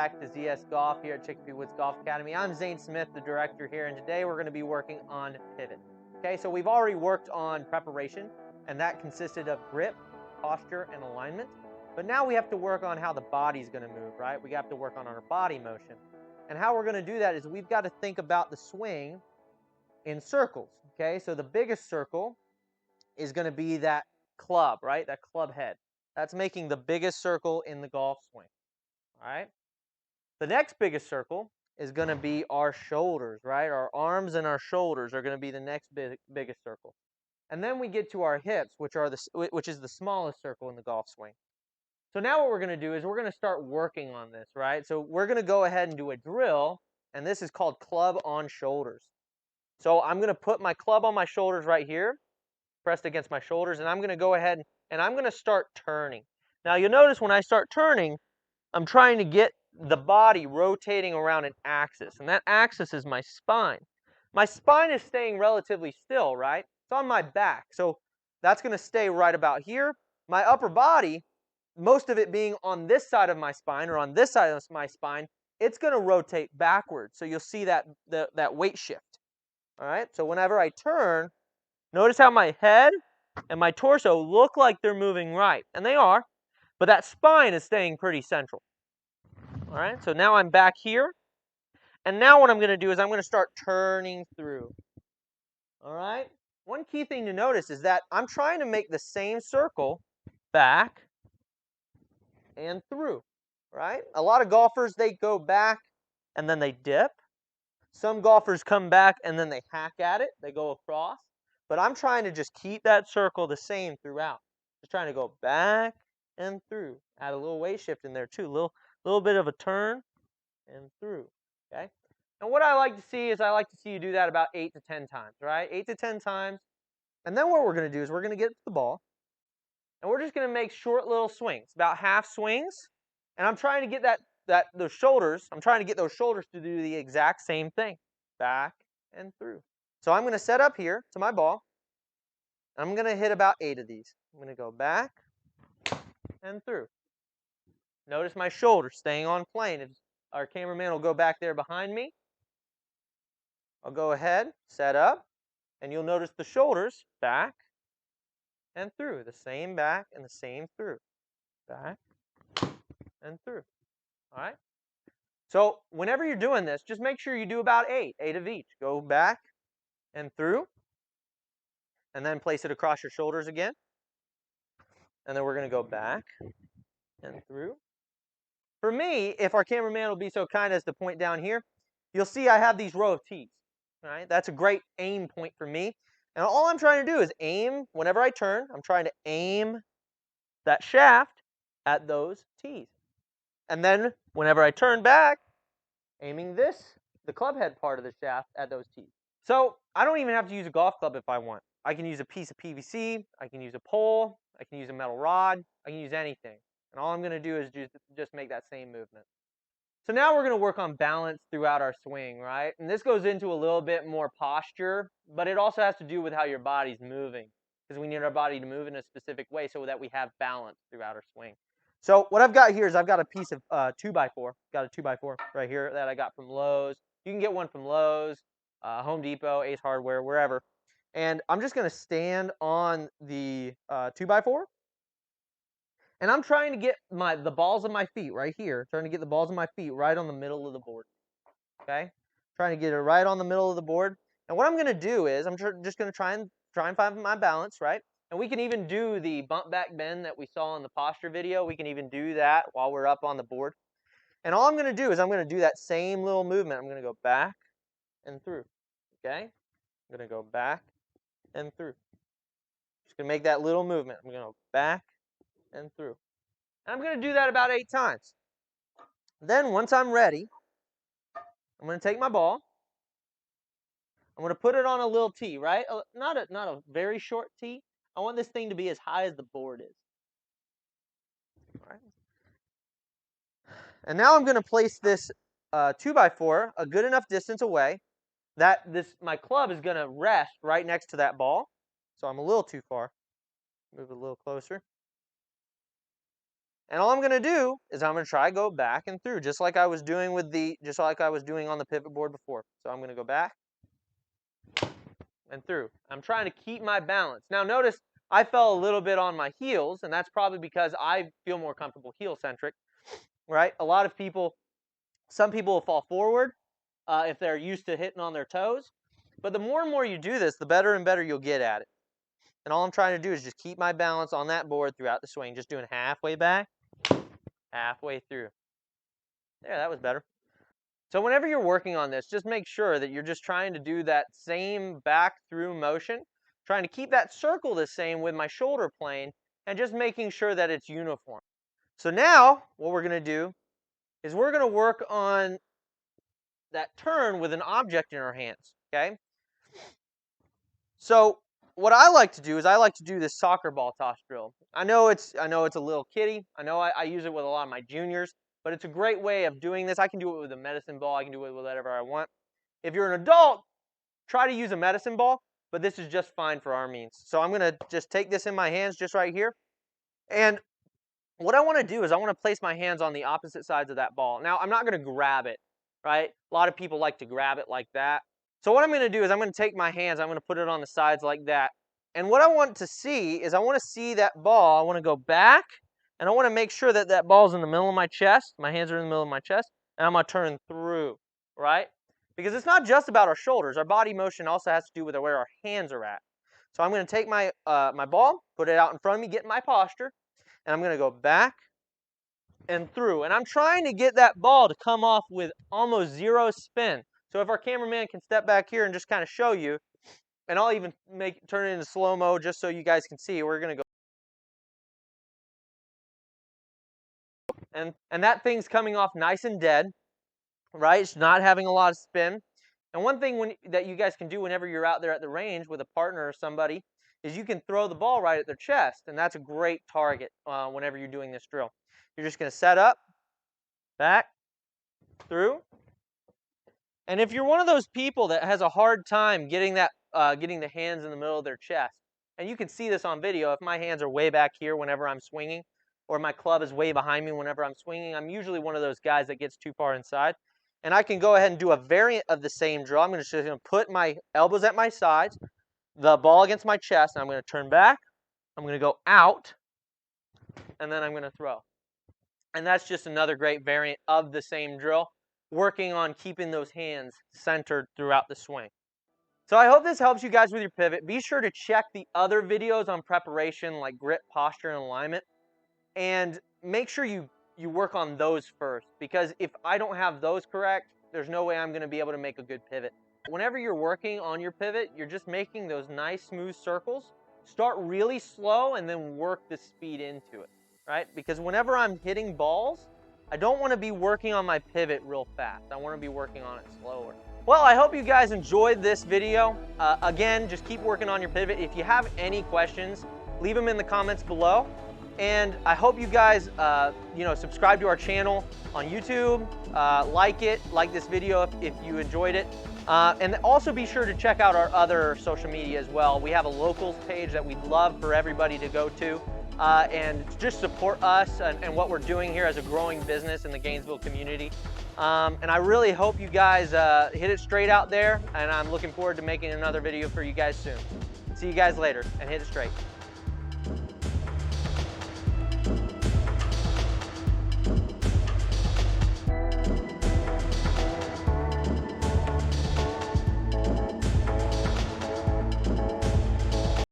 back to ZS Golf here at Chicopee Woods Golf Academy. I'm Zane Smith, the director here, and today we're going to be working on pivot. Okay, so we've already worked on preparation, and that consisted of grip, posture, and alignment. But now we have to work on how the body's going to move, right? We have to work on our body motion. And how we're going to do that is we've got to think about the swing in circles, okay? So the biggest circle is going to be that club, right? That club head. That's making the biggest circle in the golf swing. All right. The next biggest circle is going to be our shoulders, right? Our arms and our shoulders are going to be the next biggest circle. And then we get to our hips, which is the smallest circle in the golf swing. So now what we're going to do is we're going to start working on this, right? So we're going to go ahead and do a drill, and this is called club on shoulders. So I'm going to put my club on my shoulders right here, pressed against my shoulders, and I'm going to go ahead and I'm going to start turning. Now you'll notice when I start turning, I'm trying to get the body rotating around an axis, and that axis is my spine. My spine is staying relatively still, right? It's on my back, so that's going to stay right about here. My upper body, most of it being on this side of my spine or on this side of my spine, it's going to rotate backwards, so you'll see that weight shift. All right, so whenever I turn, notice how my head and my torso look like they're moving right, and they are, but that spine is staying pretty central. All right, so now I'm back here, and now what I'm going to do is I'm going to start turning through. All right, one key thing to notice is that I'm trying to make the same circle back and through, right? A lot of golfers, they go back and then they dip. Some golfers come back and then they hack at it, they go across, but I'm trying to just keep that circle the same throughout. Just trying to go back and through. Add a little weight shift in there too, little bit of a turn and through, okay? And what I like to see is I like to see you do that about 8 to 10 times, right? 8 to 10 times. And then what we're going to do is we're going to get to the ball, and we're just going to make short little swings, about half swings. And I'm trying to get those shoulders, I'm trying to get those shoulders to do the exact same thing, back and through. So I'm going to set up here to my ball. I'm going to hit about 8 of these. I'm going to go back and through. Notice my shoulders staying on plane. Our cameraman will go back there behind me. I'll go ahead, set up, and you'll notice the shoulders back and through. The same back and the same through. Back and through. All right? So whenever you're doing this, just make sure you do about 8 of each. Go back and through, and then place it across your shoulders again. And then we're going to go back and through. For me, if our cameraman will be so kind as to point down here, you'll see I have these row of tees. All right, that's a great aim point for me. And all I'm trying to do is aim, whenever I turn, I'm trying to aim that shaft at those tees. And then whenever I turn back, aiming the club head part of the shaft at those tees. So I don't even have to use a golf club if I want. I can use a piece of PVC, I can use a pole, I can use a metal rod, I can use anything. And all I'm going to do is just make that same movement. So now we're going to work on balance throughout our swing, right? And this goes into a little bit more posture, but it also has to do with how your body's moving, because we need our body to move in a specific way so that we have balance throughout our swing. So what I've got here is I've got a piece of 2x4. Got a 2x4 right here that I got from Lowe's. You can get one from Lowe's, Home Depot, Ace Hardware, wherever. And I'm just going to stand on the 2x4. And I'm trying to get the balls of my feet right here, trying to get the balls of my feet right on the middle of the board, okay? Trying to get it right on the middle of the board. And what I'm going to do is I'm just going to try and find my balance, right? And we can even do the bump back bend that we saw in the posture video. We can even do that while we're up on the board. And all I'm going to do is I'm going to do that same little movement. I'm going to go back and through, okay? I'm going to go back and through. Just going to make that little movement. I'm going to go back and through. And I'm going to do that about 8 times. Then once I'm ready, I'm going to take my ball. I'm going to put it on a little tee, right? Not a very short tee. I want this thing to be as high as the board is. All right. And now I'm going to place this 2x4 a good enough distance away that my club is going to rest right next to that ball. So I'm a little too far. Move it a little closer. And all I'm gonna do is I'm gonna try to go back and through, just like I was doing on the pivot board before. So I'm gonna go back and through. I'm trying to keep my balance. Now notice I fell a little bit on my heels, and that's probably because I feel more comfortable heel-centric, right? Some people will fall forward if they're used to hitting on their toes. But the more and more you do this, the better and better you'll get at it. And all I'm trying to do is just keep my balance on that board throughout the swing, just doing halfway back, halfway through. There, that was better. So whenever you're working on this, just make sure that you're just trying to do that same back through motion, trying to keep that circle the same with my shoulder plane, and just making sure that it's uniform. So now, what we're going to do is we're going to work on that turn with an object in our hands, okay? So what I like to do is I like to do this soccer ball toss drill. I know it's a little kiddie. I know I use it with a lot of my juniors, but it's a great way of doing this. I can do it with a medicine ball. I can do it with whatever I want. If you're an adult, try to use a medicine ball, but this is just fine for our means. So I'm going to just take this in my hands just right here. And what I want to do is I want to place my hands on the opposite sides of that ball. Now, I'm not going to grab it, right? A lot of people like to grab it like that. So what I'm going to do is I'm going to take my hands, I'm going to put it on the sides like that. And what I want to see is I want to see that ball. I want to go back, and I want to make sure that that ball's in the middle of my chest. My hands are in the middle of my chest, and I'm going to turn through, right? Because it's not just about our shoulders. Our body motion also has to do with where our hands are at. So I'm going to take my ball, put it out in front of me, get in my posture, and I'm going to go back and through. And I'm trying to get that ball to come off with almost zero spin. So if our cameraman can step back here and just kind of show you, and I'll even turn it into slow-mo just so you guys can see, we're going to go. And that thing's coming off nice and dead, right? It's not having a lot of spin. And one thing that you guys can do whenever you're out there at the range with a partner or somebody is you can throw the ball right at their chest, and that's a great target whenever you're doing this drill. You're just going to set up, back, through. And if you're one of those people that has a hard time getting the hands in the middle of their chest, and you can see this on video, if my hands are way back here whenever I'm swinging, or my club is way behind me whenever I'm swinging, I'm usually one of those guys that gets too far inside. And I can go ahead and do a variant of the same drill. I'm just going to put my elbows at my sides, the ball against my chest, and I'm going to turn back, I'm going to go out, and then I'm going to throw. And that's just another great variant of the same drill, working on keeping those hands centered throughout the swing. So I hope this helps you guys with your pivot. Be sure to check the other videos on preparation like grip, posture, and alignment. And make sure you work on those first, because if I don't have those correct, there's no way I'm going to be able to make a good pivot. Whenever you're working on your pivot, you're just making those nice smooth circles. Start really slow and then work the speed into it, right? Because whenever I'm hitting balls, I don't want to be working on my pivot real fast. I want to be working on it slower. Well, I hope you guys enjoyed this video. Again, just keep working on your pivot. If you have any questions, leave them in the comments below. And I hope you guys, subscribe to our channel on YouTube, like this video if you enjoyed it. And also be sure to check out our other social media as well. We have a locals page that we'd love for everybody to go to and just support us and what we're doing here as a growing business in the Gainesville community. And I really hope you guys hit it straight out there, and I'm looking forward to making another video for you guys soon. See you guys later, and hit it straight.